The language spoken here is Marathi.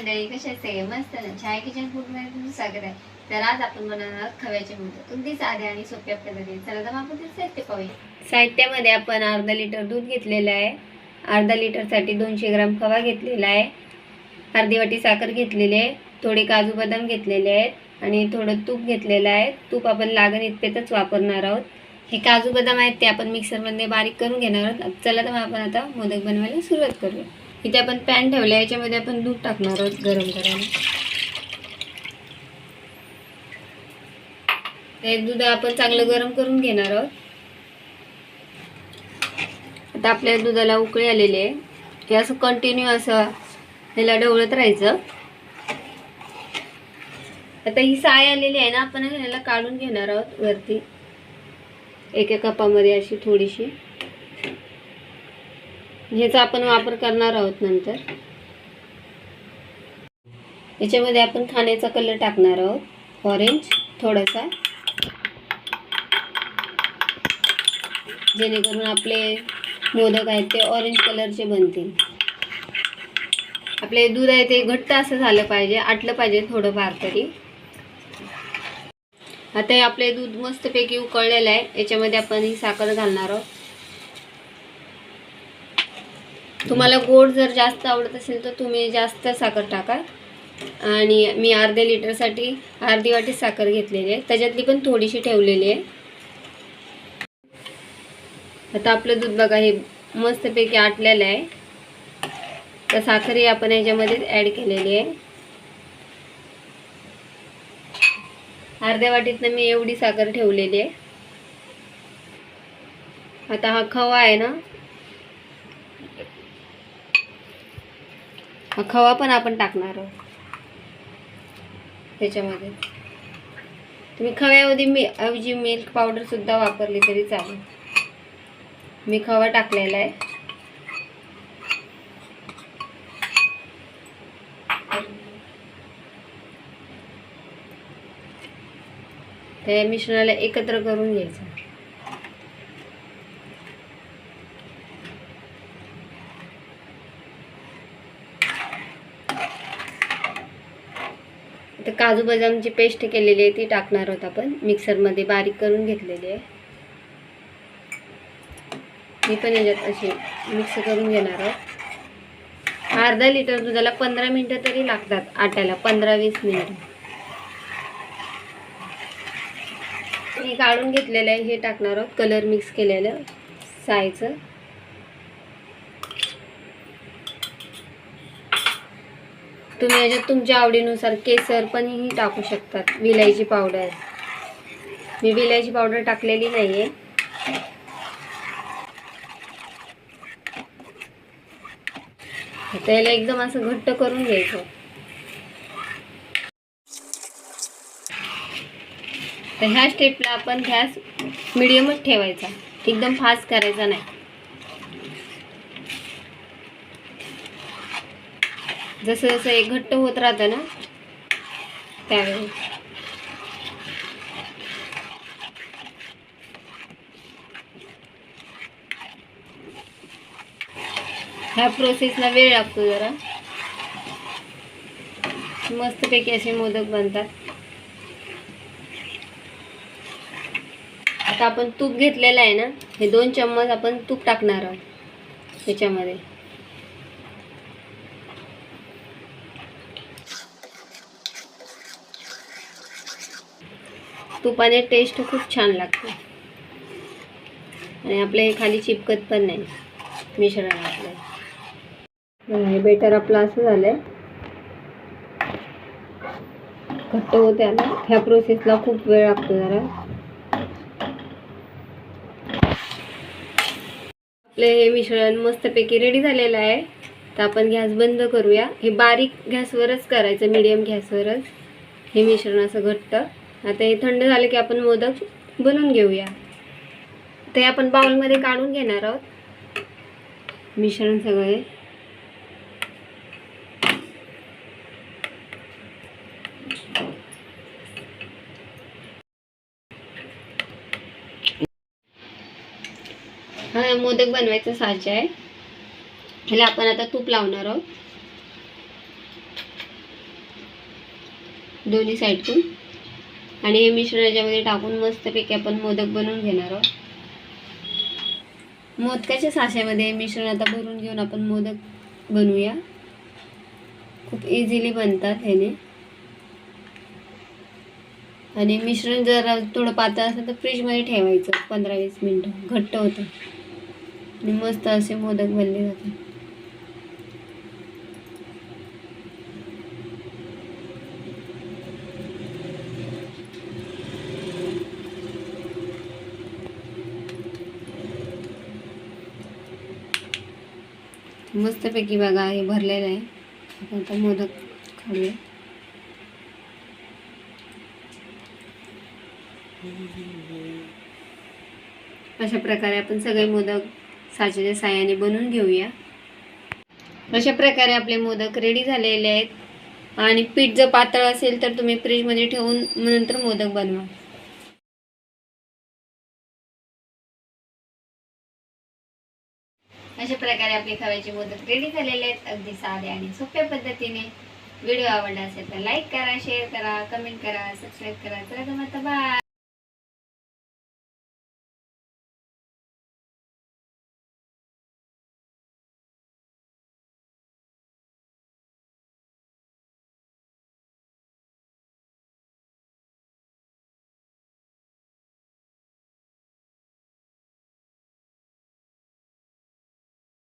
मंडळी, कसे आहे? मस्त ना. छाया किचन फूड मध्ये तुमचं स्वागत आहे. तर आज आपण बनवणार आहोत खव्याचे मोदक, अगदी साधे आणि सोप्या पद्धतीने. चला तर आपण साहित्य पाहूया. साहित्यामध्ये आपण अर्धा लिटर दूध घेतलेलं आहे, अर्धा लिटरसाठी 200 ग्राम खवा घेतलेला आहे, अर्धी वाटी साखर घेतलेली आहे, थोडे काजू बदाम घेतलेले आहेत आणि थोडं तूप घेतलेलं आहे. तूप आपण लागण इतपेतच वापरणार आहोत. हे काजू बदाम आहेत ते आपण मिक्सरमध्ये बारीक करून घेणार आहोत. चला तर आपण आता मोदक बनवायला सुरुवात करूया. इथे आपण पॅन ठेवले, याच्यामध्ये आपण दूध टाकणार आहोत गरम करायला. हे दूध आपण चांगलं गरम करून घेणार आहोत. आता आपल्या दुधाला उकळी आलेली आहे. हे असं कंटिन्यू असं ह्याला ढवळत राहायचं. आता ही साय आलेली आहे ना, आपण ह्याला काढून घेणार आहोत वरती एका कपामध्ये अशी थोडीशी. ह्याचा आपण वापर करणार आहोत नंतर. याच्यामध्ये आपण खाण्याचा कलर टाकणार आहोत, ऑरेंज थोडासा, जेणेकरून आपले मोदक आहेत ते ऑरेंज कलरचे बनतील. आपले दूध आहे ते घट्ट असं झालं पाहिजे, आटलं पाहिजे थोडंफार तरी. आता हे आपले दूध मस्तपैकी उकळलेलं आहे. याच्यामध्ये आपण ही साखर घालणार आहोत. तुम्हाला गोड जर जास्त आवडत असेल तर तुम्ही जास्त साखर टाका. आणि मी अर्ध्या लिटरसाठी अर्धी वाटी साखर घेतलेली आहे, त्याच्यातली पण थोडीशी ठेवलेली आहे. आता आपलं दूध बघा हे मस्तपैकी आटलेलं आहे. तर साखरही आपण याच्यामध्ये ॲड केलेली आहे. अर्ध्या वाटीतनं मी एवढी साखर ठेवलेली आहे. आता हा खवा आहे ना, हा खवा पण आपण टाकणार आहोत त्याच्यामध्ये. तुम्ही खव्याऐवजी मिल्क पावडर सुद्धा वापरली तरी चालेल. मी खवा टाकलेला आहे. त्या मिश्रणाला एकत्र करून घ्यायचं. आता काजू बदामची पेस्ट केलेली आहे ती टाकणार आहोत आपण, मिक्सरमध्ये बारीक करून घेतलेली आहे. मी पण याच्यात अशी मिक्स करून घेणार आहोत. अर्धा लिटर दुधाला 15 मिनिटं तरी लागतात आटायला, 15-20 मिनिटं. हे काढून घेतलेलं आहे, हे टाकणार आहोत कलर मिक्स केलेलं सायचं. तुम्ही याच्यात तुमच्या आवडीनुसार केसर पणही टाकू शकतात, विलायची पावडर. मी विलायची पावडर टाकलेली नाहीये. त्याला एकदम असं घट्ट करून घ्यायचं. तर ह्या स्टेपला आपण गॅस मिडियमच ठेवायचा, एकदम फास्ट करायचा नाही. जसं जसं एक घट्ट होत राहतं ना त्यावेळेस. ह्या प्रोसेसला वेळ लागतो जरा. मस्तपैकी असे मोदक बनतात. आता आपण तूप घेतलेलं आहे ना, हे 2 चम्मच आपण तूप टाकणार आहोत त्याच्यामध्ये. तुपाने टेस्ट खूप छान लागते आणि आपल्या हे खाली चिपकत पण नाही मिश्रण आपलं. हे बेटर आपलं असं झालंय, घट्ट होते आला. ह्या प्रोसेसला खूप वेळ लागतो जरा. आपलं हे मिश्रण मस्तपैकी रेडी झालेलं आहे. तर आपण गॅस बंद करूया. हे बारीक गॅसवरच करायचं, मीडियम गॅसवरच हे मिश्रण असं घट्ट. आता हे थंड झालं की आपण मोदक बनवून घेऊया. ते आपण बाउलमध्ये काढून घेणार आहोत मिश्रण सगळे. हा मोदक बनवायचा साचा आहे. ह्याला आपण आता तूप लावणार आहोत. दोन्ही साईडतून. आणि हे मिश्रण याच्यामध्ये टाकून मस्तपैकी आपण मोदक बनवून घेणार आहोत. मोदकाच्या साच्यामध्ये मिश्रण आता भरून घेऊन आपण मोदक बनवूया. खूप इझिली बनतात ह्याने. आणि मिश्रण जर थोडं पातळ असेल तर फ्रीजमध्ये ठेवायचं 15-20 मिनिटं, घट्ट होतं आणि मस्त असे मोदक बनले जातात. मस्तपैकी बघा हे भरलेलं आहे. आपण आता मोदक खाऊया. अशा प्रकारे आपण सगळे मोदक साच्याच्या साहाय्याने बनवून घेऊया. अशा प्रकारे आपले मोदक रेडी झालेले आहेत. आणि पीठ जर पातळ असेल तर तुम्ही फ्रीजमध्ये ठेवून नंतर मोदक बनवा. अशा प्रकारे आपले खव्याचे मोदक रेडी झालेले आहेत, अगदी साध्या आणि सोप्या पद्धतीने. व्हिडिओ आवडला असेल तर लाईक करा, शेअर करा, कमेंट करा, सबस्क्राईब करा. चला तर मग बाय.